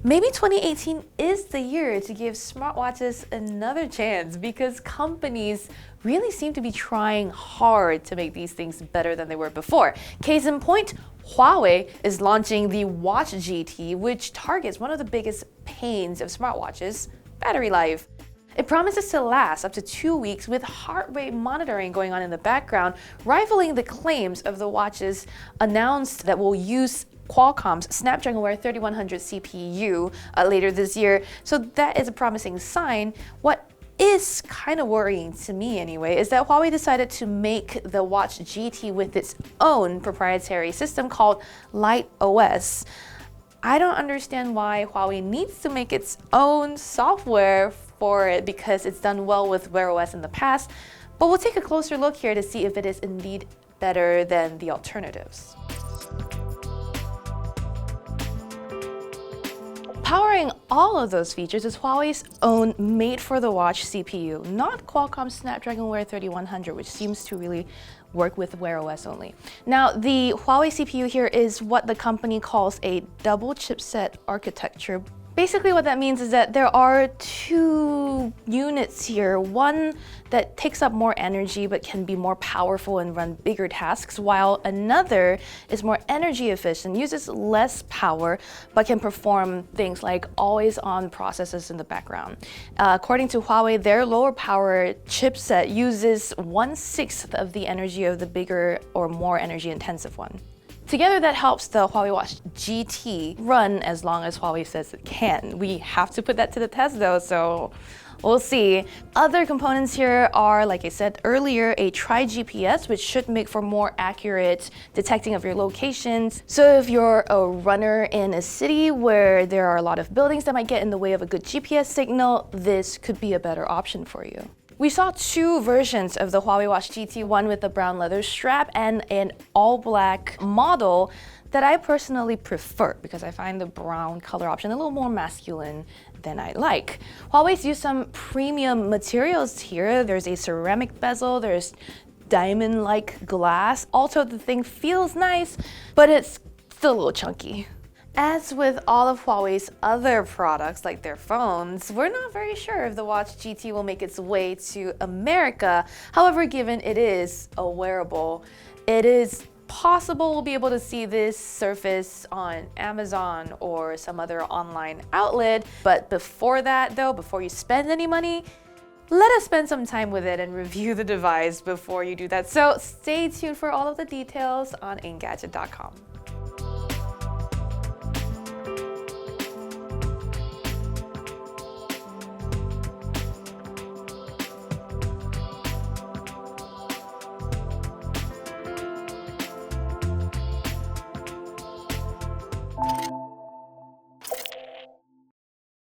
Maybe 2018 is the year to give smartwatches another chance because companies really seem to be trying hard to make these things better than they were before. Case in point, Huawei is launching the Watch GT, which targets one of the biggest pains of smartwatches, battery life. It promises to last up to 2 weeks with heart rate monitoring going on in the background, rivaling the claims of the watches announced that will use Qualcomm's Snapdragon Wear 3100 CPU later this year. So that is a promising sign. What is kind of worrying to me anyway is that Huawei decided to make the Watch GT with its own proprietary system called Light OS. I don't understand why Huawei needs to make its own software for it because it's done well with Wear OS in the past, but we'll take a closer look here to see if it is indeed better than the alternatives. Powering all of those features is Huawei's own made-for-the-watch CPU, not Qualcomm's Snapdragon Wear 3100, which seems to really work with Wear OS only. Now, the Huawei CPU here is what the company calls a double chipset architecture. Basically what that means is that there are two units here, one that takes up more energy but can be more powerful and run bigger tasks, while another is more energy efficient, uses less power, but can perform things like always-on processes in the background. According to Huawei, their lower power chipset uses 1/6 of the energy of the bigger or more energy intensive one. Together, that helps the Huawei Watch GT run as long as Huawei says it can. We have to put that to the test though, so we'll see. Other components here are, like I said earlier, a tri-GPS, which should make for more accurate detecting of your locations. So if you're a runner in a city where there are a lot of buildings that might get in the way of a good GPS signal, this could be a better option for you. We saw two versions of the Huawei Watch GT, one with a brown leather strap and an all-black model that I personally prefer because I find the brown color option a little more masculine than I like. Huawei's used some premium materials here. There's a ceramic bezel, there's diamond-like glass. Also, the thing feels nice, but it's still a little chunky. As with all of Huawei's other products, like their phones, we're not very sure if the Watch GT will make its way to America. However, given it is a wearable, it is possible we'll be able to see this surface on Amazon or some other online outlet. But before that though, before you spend any money, let us spend some time with it and review the device before you do that. So stay tuned for all of the details on Engadget.com.